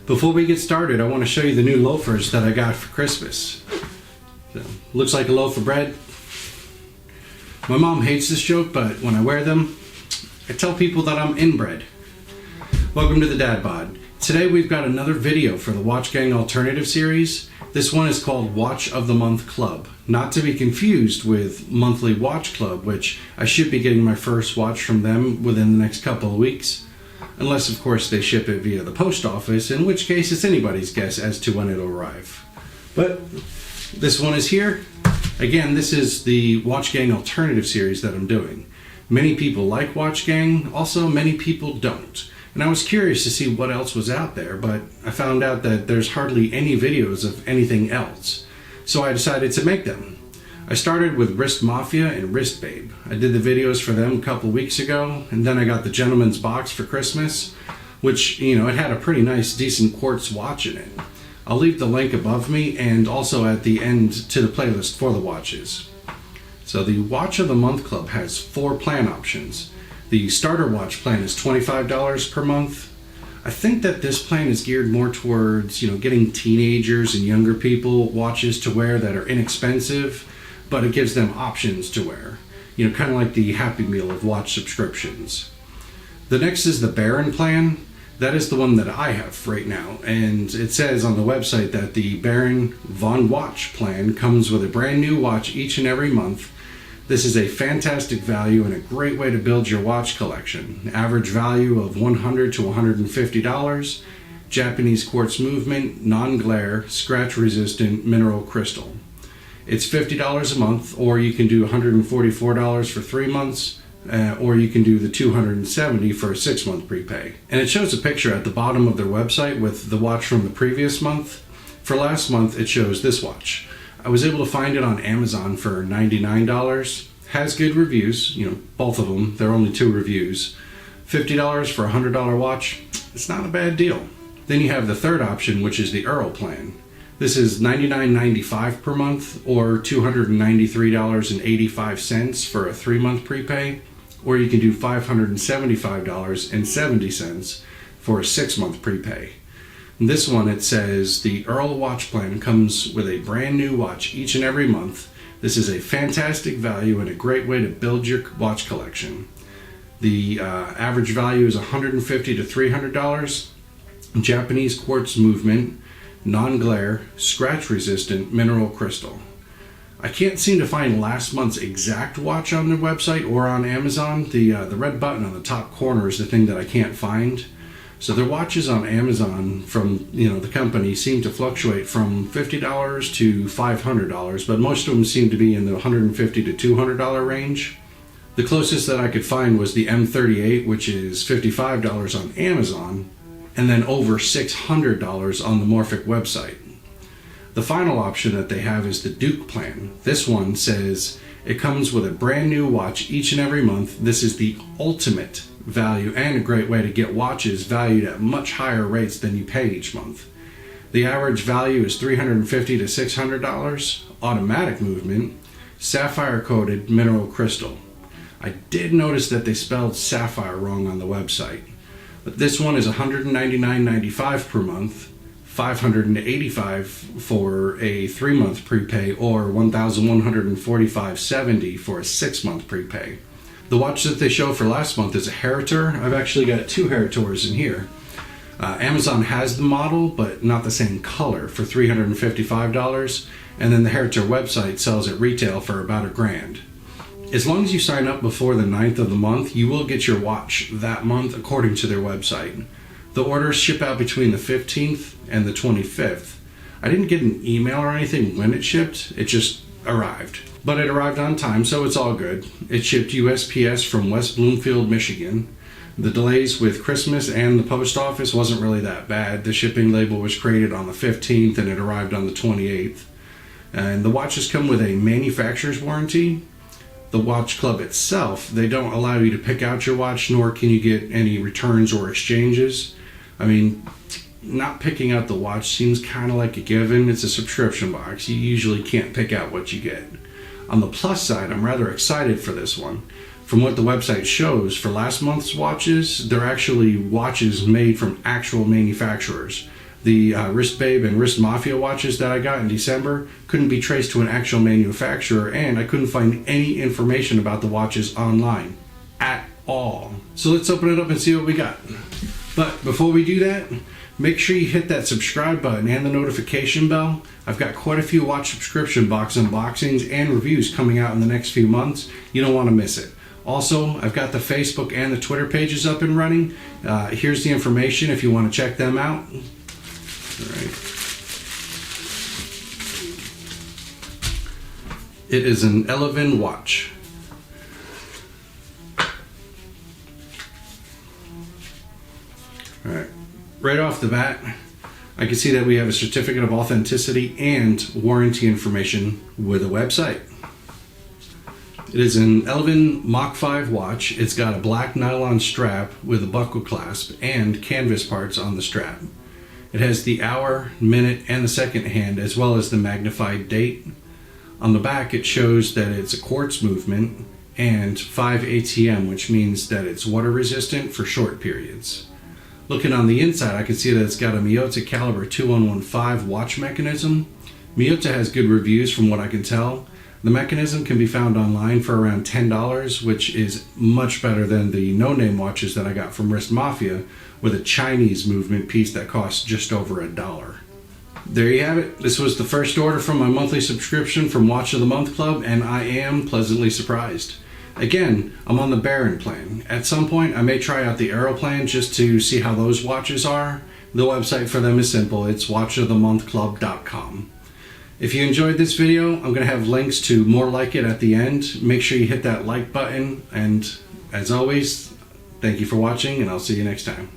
Before we get started, I want to show you the new loafers that I got for Christmas. So, looks like a loaf of bread. My mom hates this joke, but when I wear them, I tell people that I'm inbred. Welcome to the Dad Bod. Today we've got another video for the Watch Gang Alternative series. This one is called Watch of the Month Club, not to be confused with Monthly Watch Club, which I should be getting my first watch from them within the next couple of weeks. Unless, of course, they ship it via the post office, in which case it's anybody's guess as to when it'll arrive. But this one is here. Again, this is the Watch Gang Alternative series that I'm doing. Many people like Watch Gang, also many people don't. And I was curious to see what else was out there, but I found out that there's hardly any videos of anything else. So I decided to make them. I started with Wrist Mafia and Wrist Babe. I did the videos for them a couple weeks ago, and then I got the Gentleman's Box for Christmas, which, it had a pretty nice, decent quartz watch in it. I'll leave the link above me and also at the end to the playlist for the watches. So the Watch of the Month Club has 4 plan options. The starter watch plan is $25 per month. I think that this plan is geared more towards, getting teenagers and younger people watches to wear that are inexpensive, but it gives them options to wear. Kind of like the Happy Meal of watch subscriptions. The next is the Baron plan. That is the one that I have right now, and it says on the website that the Baron Von Watch plan comes with a brand new watch each and every month. This is a fantastic value and a great way to build your watch collection. Average value of $100 to $150. Japanese quartz movement, non-glare, scratch-resistant mineral crystal. It's $50 a month, or you can do $144 for 3 months, or you can do the $270 for a 6-month prepay. And it shows a picture at the bottom of their website with the watch from the previous month. For last month, it shows this watch. I was able to find it on Amazon for $99. Has good reviews, both of them. There are only 2 reviews. $50 for a $100 watch, it's not a bad deal. Then you have the third option, which is the Earl plan. This is $99.95 per month, or $293.85 for a 3-month prepay, or you can do $575.70 for a 6-month prepay. This one, it says the Earl watch plan comes with a brand new watch each and every month. This is a fantastic value and a great way to build your watch collection. The average value is $150 to $300. Japanese quartz movement, non-glare, scratch-resistant mineral crystal. I can't seem to find last month's exact watch on their website or on Amazon. The red button on the top corner is the thing that I can't find. So their watches on Amazon from the company seem to fluctuate from $50 to $500, but most of them seem to be in the $150 to $200 range. The closest that I could find was the M38, which is $55 on Amazon, and then over $600 on the Morphic website. The final option that they have is the Duke plan. This one says it comes with a brand new watch each and every month. This is the ultimate value and a great way to get watches valued at much higher rates than you pay each month. The average value is $350 to $600. Automatic movement, sapphire coated mineral crystal. I did notice that they spelled sapphire wrong on the website. But this one is $199.95 per month, $585 for a 3-month prepay, or $1,145.70 for a 6-month prepay. The watch that they show for last month is a Heritor. I've actually got 2 Heritors in here. Amazon has the model, but not the same color, for $355, and then the Heritor website sells at retail for about $1,000. As long as you sign up before the 9th of the month, you will get your watch that month according to their website. The orders ship out between the 15th and the 25th. I didn't get an email or anything when it shipped, it just arrived. But it arrived on time, so it's all good. It shipped USPS from West Bloomfield, Michigan. The delays with Christmas and the post office wasn't really that bad. The shipping label was created on the 15th and it arrived on the 28th. And the watches come with a manufacturer's warranty. The watch club itself, they don't allow you to pick out your watch, nor can you get any returns or exchanges. I mean, not picking out the watch seems kind of like a given. It's a subscription box. You usually can't pick out what you get. On the plus side, I'm rather excited for this one. From what the website shows, for last month's watches, they're actually watches made from actual manufacturers. The Wrist Babe and Wrist Mafia watches that I got in December couldn't be traced to an actual manufacturer, and I couldn't find any information about the watches online at all. So let's open it up and see what we got. But before we do that, make sure you hit that subscribe button and the notification bell. I've got quite a few watch subscription box unboxings and reviews coming out in the next few months. You don't want to miss it. Also, I've got the Facebook and the Twitter pages up and running. Here's the information if you want to check them out. All right. It is an Elevin watch. All right. Right off the bat, I can see that we have a certificate of authenticity and warranty information with a website. It is an Elevin Mach 5 watch. It's got a black nylon strap with a buckle clasp and canvas parts on the strap. It has the hour, minute, and the second hand, as well as the magnified date. On the back, it shows that it's a quartz movement and 5 ATM, which means that it's water resistant for short periods. Looking on the inside, I can see that it's got a Miyota caliber 2115 watch mechanism. Miyota has good reviews from what I can tell. The mechanism can be found online for around $10, which is much better than the no-name watches that I got from Wrist Mafia with a Chinese movement piece that costs just over $1. There you have it. This was the first order from my monthly subscription from Watch of the Month Club, and I am pleasantly surprised. Again, I'm on the Baron plan. At some point, I may try out the Earl plan just to see how those watches are. The website for them is simple. It's watchofthemonthclub.com. If you enjoyed this video, I'm going to have links to more like it at the end. Make sure you hit that like button, and as always, thank you for watching, and I'll see you next time.